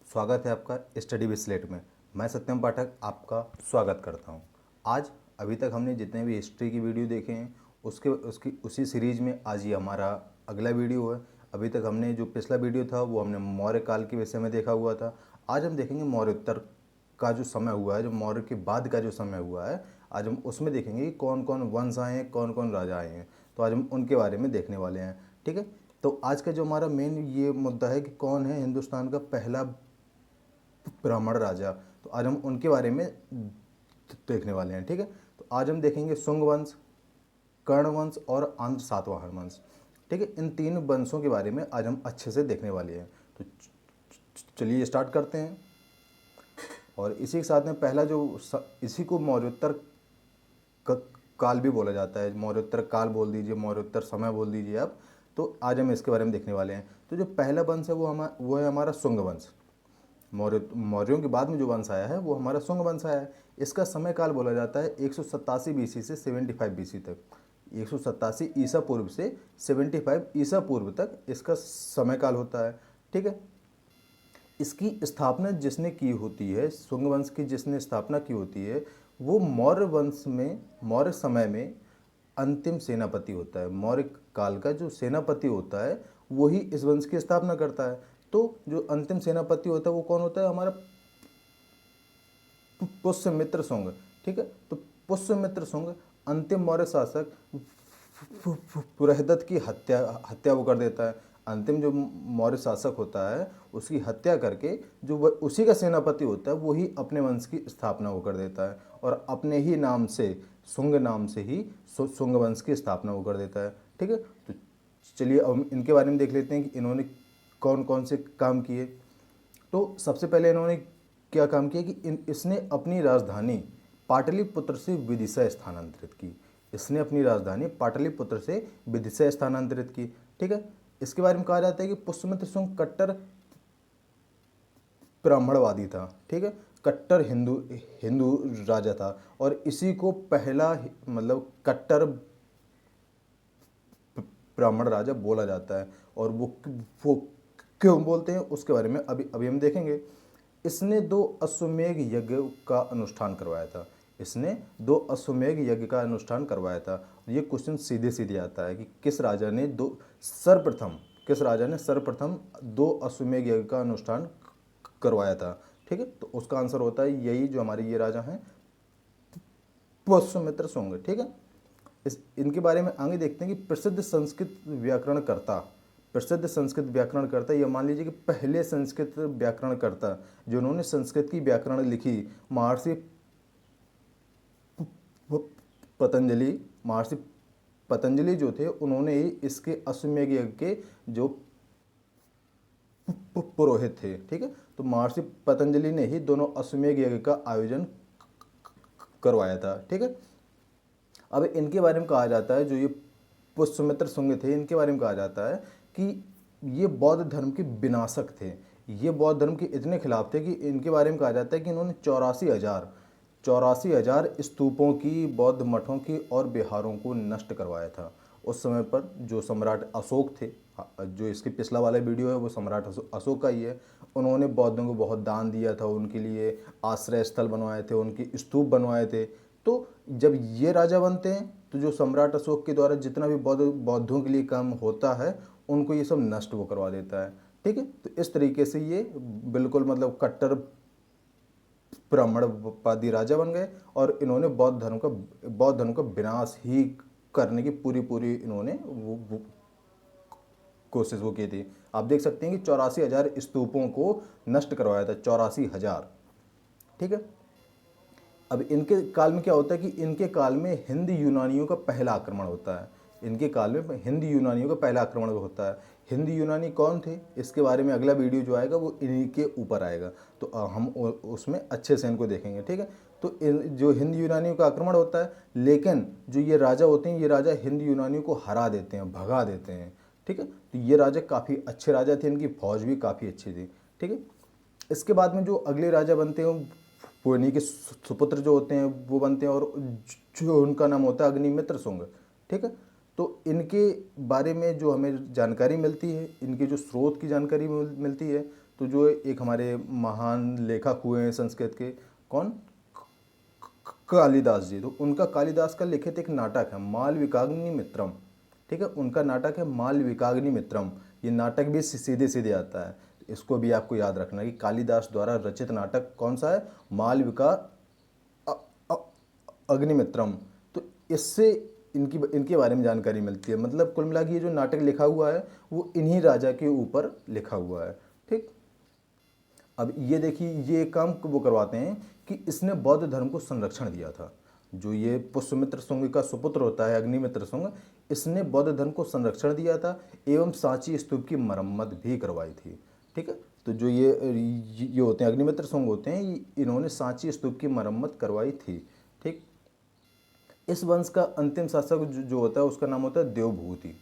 स्वागत है आपका स्टडी विद स्लेट में। मैं सत्यम पाठक आपका स्वागत करता हूं। आज अभी तक हमने जितने भी हिस्ट्री की वीडियो देखे हैं उसके उसकी उसी सीरीज में आज ये हमारा अगला वीडियो है। अभी तक हमने जो पिछला वीडियो था वो हमने मौर्य काल के विषय में देखा हुआ था। आज हम देखेंगे मौर्योत्तर का जो समय हुआ है, जो मौर्य के बाद का जो समय हुआ है, आज हम उसमें देखेंगे कि कौन कौन वंश आए हैं, कौन कौन राजा आए हैं। तो आज हम उनके बारे में देखने वाले हैं। ठीक है, तो आज का जो हमारा मेन ये मुद्दा है कि कौन है हिंदुस्तान का पहला ब्राह्मण राजा। तो आज हम उनके बारे में देखने वाले हैं। ठीक है, तो आज हम देखेंगे शुंग वंश, कर्ण वंश और आंध्र सातवाहन वंश। ठीक है, इन तीन वंशों के बारे में आज हम अच्छे से देखने वाले हैं। तो चलिए स्टार्ट करते हैं। और इसी के साथ में पहला इसी को मौर्योत्तर काल भी बोला जाता है। मौर्योत्तर काल बोल दीजिए, मौर्योत्तर समय बोल दीजिए आप। तो आज हम इसके बारे में देखने वाले हैं। तो जो पहला वंश है वो है हमारा शुंग वंश। मौर्यों के बाद में जो वंश आया है वो हमारा शुंग वंश आया है। इसका समय काल बोला जाता है 187 बीसी से 75 बीसी तक। 187 ईसा पूर्व से 75 ईसा पूर्व तक इसका समय काल होता है। ठीक है, इसकी स्थापना जिसने की होती है, शुंग वंश की जिसने स्थापना की होती है, वो मौर्य वंश में, मौर्य समय में अंतिम सेनापति होता है। मौर्य काल का जो सेनापति होता है वही इस वंश की स्थापना करता है। तो जो अंतिम सेनापति होता है वो कौन होता है? हमारा पुष्यमित्र शुंग। ठीक है, तो पुष्यमित्र शुंग अंतिम मौर्य शासक पुरहदत की हत्या वो कर देता है। अंतिम जो मौर्य शासक होता है उसकी हत्या करके जो उसी का सेनापति होता है वही अपने वंश की स्थापना वो कर देता है और अपने ही नाम से, शुंग नाम से ही शुंग वंश की स्थापना वो कर देता है। ठीक है, तो चलिए अब इनके बारे में देख लेते हैं कि इन्होंने कौन कौन से काम किए। तो सबसे पहले इन्होंने क्या काम किया कि इसने अपनी राजधानी पाटलिपुत्र से विदिशा स्थानांतरित की। इसने अपनी राजधानी पाटलिपुत्र से विदिशा स्थानांतरित की। ठीक है, इसके बारे में कहा जाता है कि पुष्यमित्र शुंग कट्टर ब्राह्मणवादी था। ठीक है, कट्टर हिंदू हिंदू राजा था और इसी को पहला मतलब कट्टर ब्राह्मण राजा बोला जाता है। और वो क्यों बोलते हैं उसके बारे में अभी अभी हम देखेंगे। इसने 2 अश्वमेध यज्ञ का अनुष्ठान करवाया था। इसने 2 अश्वमेध यज्ञ का अनुष्ठान करवाया था। ये क्वेश्चन सीधे सीधे आता है कि किस राजा ने सर्वप्रथम 2 अश्वमेध यज्ञ का अनुष्ठान करवाया था। ठीक है, तो उसका आंसर होता है यही जो हमारे ये राजा हैं, पुष्यमित्र शुंग। ठीक है, इनके बारे में आगे देखते हैं कि प्रसिद्ध संस्कृत व्याकरणकर्ता, ये मान लीजिए कि पहले संस्कृत व्याकरणकर्ता जिन्होंने संस्कृत की व्याकरण लिखी, महर्षि पतंजलि जो थे उन्होंने ही इसके अश्वमेध यज्ञ के जो पुरोहित थे। ठीक है, तो महर्षि पतंजलि ने ही दोनों अश्वमेध यज्ञ का आयोजन करवाया था। ठीक है, अब इनके बारे में कहा जाता है, जो ये पुष्यमित्र शुंग थे, इनके बारे में कहा जाता है कि ये बौद्ध धर्म के विनाशक थे। ये बौद्ध धर्म के इतने खिलाफ थे कि इनके बारे में कहा जाता है कि इन्होंने 84,000 स्तूपों की, बौद्ध मठों की और विहारों को नष्ट करवाया था। उस समय पर जो सम्राट अशोक थे, जो इसके पिछला वाला वीडियो है वो सम्राट अशोक का ही है, उन्होंने बौद्धों को बहुत दान दिया था, उनके लिए आश्रय स्थल बनवाए थे, उनकी स्तूप बनवाए थे। तो जब ये राजा बनते हैं तो जो सम्राट अशोक के द्वारा जितना भी बौद्धों के लिए काम होता है उनको ये सब नष्ट वो करवा देता है। ठीक है, तो इस तरीके से ये बिल्कुल मतलब कट्टर ब्राह्मणवादी राजा बन गए और इन्होंने बौद्ध धर्म का विनाश ही करने की पूरी इन्होंने वो कोशिश वो की थी। आप देख सकते हैं कि 84,000 स्तूपों को नष्ट करवाया था, 84,000। ठीक है, अब इनके काल में क्या होता है कि इनके काल में हिंद यूनानियों का पहला आक्रमण होता है। इनके काल में हिंद यूनानियों का पहला आक्रमण होता है। हिंद यूनानी कौन थे इसके बारे में अगला वीडियो जो आएगा वो इन्हीं के ऊपर आएगा, तो हम उसमें अच्छे से इनको देखेंगे। ठीक है, तो जो हिंद यूनानियों का आक्रमण होता है, लेकिन जो ये राजा होते हैं ये राजा हिंद यूनानियों को हरा देते हैं, भगा देते हैं। ठीक है, तो ये राजा काफ़ी अच्छे राजा थे, इनकी फौज भी काफ़ी अच्छी थी। ठीक है, इसके बाद में जो अगले राजा बनते हैं वो इन्हीं के सुपुत्र जो होते हैं वो बनते हैं और जो उनका नाम होता है अग्निमित्र शुंग। ठीक है, तो इनके बारे में जो हमें जानकारी मिलती है, इनके जो स्रोत की जानकारी मिलती है, तो जो एक हमारे महान लेखक हुए हैं संस्कृत के, कौन, कालिदास जी, तो उनका कालिदास का लिखित एक नाटक है मालविकाग्नि मित्रम। ठीक है, उनका नाटक है मालविकाग्नि मित्रम। ये नाटक भी सीधे सीधे आता है, इसको भी आपको याद रखना कि कालिदास द्वारा रचित नाटक कौन सा है, मालविका अग्निमित्रम। तो इससे इनके बारे में जानकारी मिलती है। मतलब कुल मिला के ये जो नाटक लिखा हुआ है वो इन्हीं राजा के ऊपर लिखा हुआ है। ठीक, अब ये देखिए, ये काम वो करवाते हैं कि इसने बौद्ध धर्म को संरक्षण दिया था। जो ये पुष्यमित्र शुंग का सुपुत्र होता है अग्निमित्र शुंग, इसने बौद्ध धर्म को संरक्षण दिया था एवं सांची स्तूप की मरम्मत भी करवाई थी। ठीक है, तो जो ये होते हैं अग्निमित्र शुंग होते हैं, इन्होंने सांची स्तूप की मरम्मत करवाई थी। ठीक, इस वंश का अंतिम शासक जो होता है उसका नाम होता है देवभूति।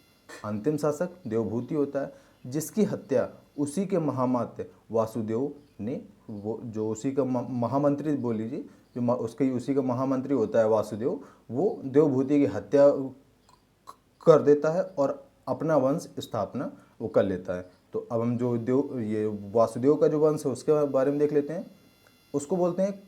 अंतिम शासक देवभूति होता है, जिसकी हत्या उसी के महामात्य वासुदेव ने, वो जो उसी का महामंत्री बोल लीजिए, जो उसके उसी का महामंत्री होता है वासुदेव, वो देवभूति की हत्या कर देता है और अपना वंश स्थापना वो कर लेता है। तो अब हम जो ये वासुदेव का जो वंश है उसके बारे में देख लेते हैं। उसको बोलते हैं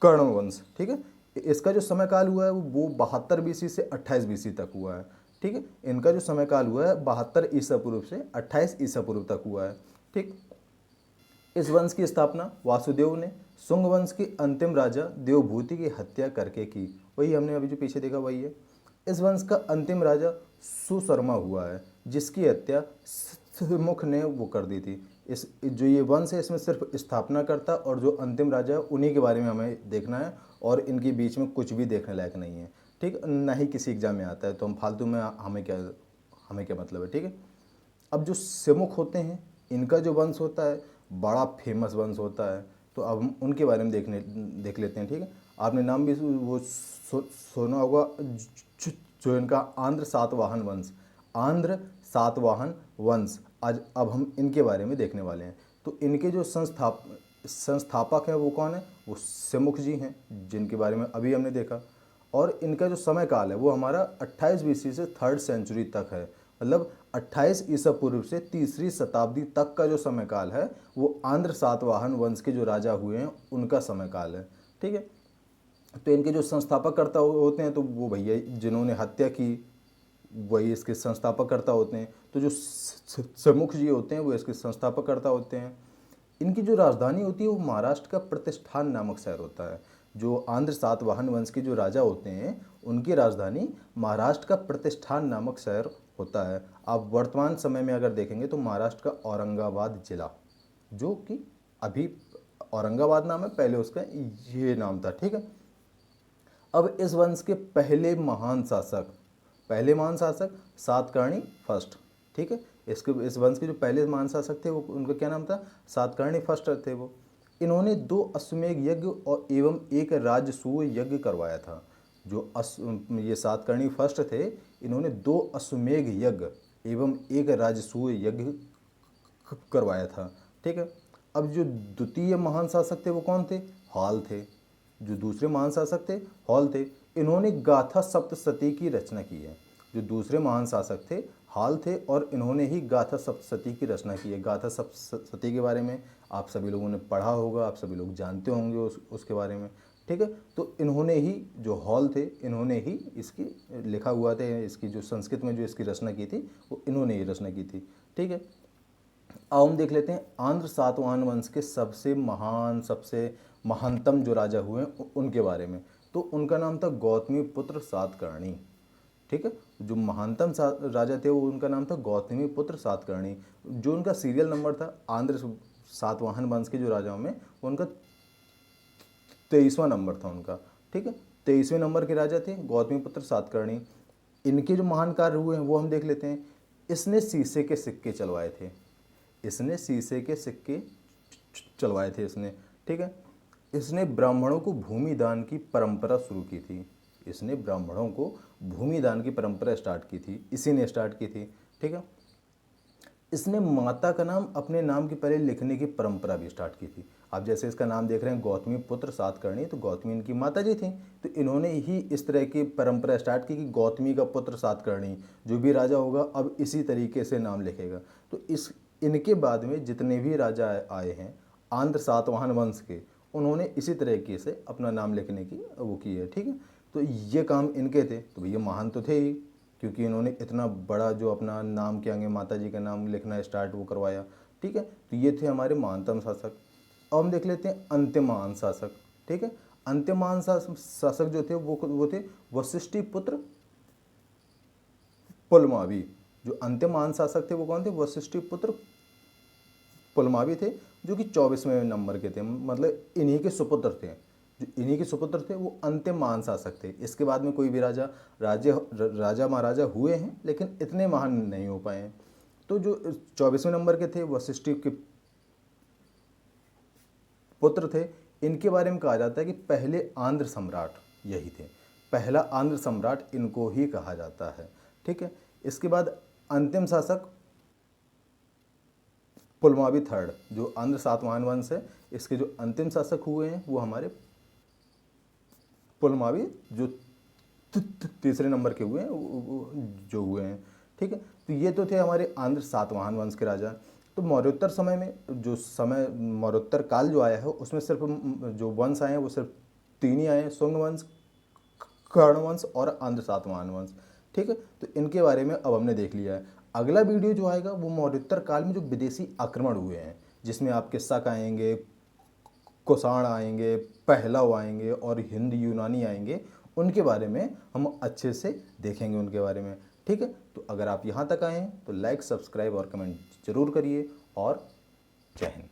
कर्ण वंश। ठीक है, इसका जो समय काल हुआ है वो 72 BC से 28 BC तक हुआ है। ठीक है, इनका जो समय काल हुआ है 72 ईसा पूर्व से 28 ईसा पूर्व तक हुआ है। ठीक, इस वंश की स्थापना वासुदेव ने शुंग वंश के अंतिम राजा देवभूति की हत्या करके की। वही हमने अभी जो पीछे देखा वही है। इस वंश का अंतिम राजा सुशर्मा हुआ है, जिसकी हत्या मुख ने वो कर दी थी। इस जो ये वंश है इसमें सिर्फ स्थापना करता और जो अंतिम राजा है उन्हीं के बारे में हमें देखना है, और इनके बीच में कुछ भी देखने लायक नहीं है। ठीक, ना ही किसी एग्जाम में आता है, तो हम फालतू में हमें क्या मतलब है। ठीक है, अब जो सिमुख होते हैं इनका जो वंश होता है बड़ा फेमस वंश होता है, तो अब हम उनके बारे में देख लेते हैं। ठीक है, आपने नाम भी वो सुना होगा, जो इनका आंध्र सातवाहन वंश, आंध्र सातवाहन वंश। आज अब हम इनके बारे में देखने वाले हैं। तो इनके जो संस्थापक हैं वो कौन है, वो सिमुख जी हैं, जिनके बारे में अभी हमने देखा। और इनका जो समय काल है वो हमारा 28 BC से 3rd सेंचुरी तक है। मतलब 28 ईसा पूर्व से 3री शताब्दी तक का जो समय काल है वो आंध्र सातवाहन वंश के जो राजा हुए हैं उनका समय काल है। ठीक है, तो इनके जो संस्थापककर्ता होते हैं तो वो भैया जिन्होंने हत्या की वही इसके संस्थापककर्ता होते हैं। तो जो सिमुख जी होते हैं वो इसके संस्थापककर्ता होते हैं। इनकी जो राजधानी होती है वो महाराष्ट्र का प्रतिष्ठान नामक शहर होता है। जो आंध्र सातवाहन वंश के जो राजा होते हैं उनकी राजधानी महाराष्ट्र का प्रतिष्ठान नामक शहर होता है। आप वर्तमान समय में अगर देखेंगे तो महाराष्ट्र का औरंगाबाद जिला, जो कि अभी औरंगाबाद नाम है, पहले उसका ये नाम था। ठीक है, अब इस वंश के पहले महान शासक सातकर्णी फर्स्ट। ठीक है, इस वंश के जो पहले महान शासक थे वो उनका क्या नाम था, सातकर्णी फर्स्ट थे वो। इन्होंने 2 अश्वमेध यज्ञ और एवं एक राजसूय यज्ञ करवाया था। ये सातकर्णी फर्स्ट थे, इन्होंने 2 अश्वमेध यज्ञ एवं एक राजसूय यज्ञ करवाया था। ठीक है, अब जो द्वितीय महान शासक थे वो कौन थे, हॉल थे। जो दूसरे महान शासक थे हॉल थे, इन्होंने गाथा सप्तशती की रचना की है। जो दूसरे महान शासक थे हाल थे और इन्होंने ही गाथा सप्तशती की रचना की है। गाथा सप्तशती के बारे में आप सभी लोगों ने पढ़ा होगा, आप सभी लोग जानते होंगे उसके बारे में। ठीक है, तो इन्होंने ही, जो हॉल थे, इन्होंने ही इसकी लिखा हुआ था, इसकी जो संस्कृत में जो इसकी रचना की थी वो इन्होंने ही रचना की थी। ठीक है, अब हम देख लेते हैं आंध्र सातवाहन वंश के सबसे महानतम जो राजा हुए उनके बारे में। तो उनका नाम था गौतमी पुत्र सातकर्णी। ठीक है, जो महानतम राजा थे वो उनका नाम था गौतमी पुत्र सातकर्णी। जो उनका सीरियल नंबर था आंध्र सातवाहन वंश के जो राजाओं में, उनका 23वां नंबर था उनका। ठीक है, 23वें नंबर के राजा थे गौतमी पुत्र सातकर्णी। इनके जो महान कार्य हुए हैं वो हम देख लेते हैं। इसने शीशे के सिक्के चलवाए थे, इसने। ठीक है, इसने ब्राह्मणों को भूमि दान की परंपरा शुरू की थी। इसने ब्राह्मणों को भूमि दान की परंपरा स्टार्ट की थी, इसी ने स्टार्ट की थी। ठीक है, इसने माता का नाम अपने नाम के पहले लिखने की परंपरा भी स्टार्ट की थी। आप जैसे इसका नाम देख रहे हैं गौतमी पुत्र सातकर्णी, तो गौतमी इनकी माता जी थी, तो इन्होंने ही इस तरह की परंपरा स्टार्ट की कि गौतमी का पुत्र सातकर्णी, जो भी राजा होगा अब इसी तरीके से नाम लिखेगा। तो इनके बाद में जितने भी राजा आए हैं आंध्र सातवाहन वंश के, उन्होंने इसी तरीके से अपना नाम लिखने की वो की है। ठीक है, तो ये काम इनके थे, तो भैया महान तो थे ही, क्योंकि इन्होंने इतना बड़ा जो अपना नाम के आगे माता जी का नाम लिखना स्टार्ट वो करवाया। ठीक है, तो ये थे हमारे महानतम शासक। अब हम देख लेते हैं अंतिम महान शासक। ठीक है, अंतिम महान शासक जो थे वो थे वशिष्ठी पुत्र पुलमावी। जो अंतिम महान शासक थे वो कौन थे? वशिष्ठी पुत्र पुलमावी थे, जो कि 24वें नंबर के थे, मतलब इन्हीं के सुपुत्र थे। जो इन्हीं के सुपुत्र थे वो अंतिम महान शासक थे। इसके बाद में कोई भी राजा महाराजा हुए हैं, लेकिन इतने महान नहीं हो पाए हैं। तो जो 24वें नंबर के थे वशिष्ठी के पुत्र थे, इनके बारे में कहा जाता है कि पहले आंध्र सम्राट यही थे। पहला आंध्र सम्राट इनको ही कहा जाता है। ठीक है, इसके बाद अंतिम शासक पुलमावी थर्ड, जो आंध्र सातवाहन वंश है, इसके जो अंतिम शासक हुए हैं वो हमारे पुलमावी जो तीसरे नंबर के हुए हैं जो हुए हैं। ठीक है, तो ये तो थे हमारे आंध्र सातवाहन वंश के राजा। तो मौर्योत्तर समय में जो समय मौर्योत्तर काल जो आया है उसमें सिर्फ जो वंश आए हैं वो सिर्फ 3 ही आए हैं, शुंग वंश, कर्ण वंश और आंध्र सातवाहन वंश। ठीक है, तो इनके बारे में अब हमने देख लिया है। अगला वीडियो जो आएगा वो मौर्योत्तर काल में जो विदेशी आक्रमण हुए हैं, जिसमें आपके शक आएंगे, कुषाण आएंगे, पहलव आएंगे और हिंद यूनानी आएंगे, उनके बारे में हम अच्छे से देखेंगे उनके बारे में। ठीक है, तो अगर आप यहाँ तक आए हैं तो लाइक, सब्सक्राइब और कमेंट जरूर करिए और जय हिंद।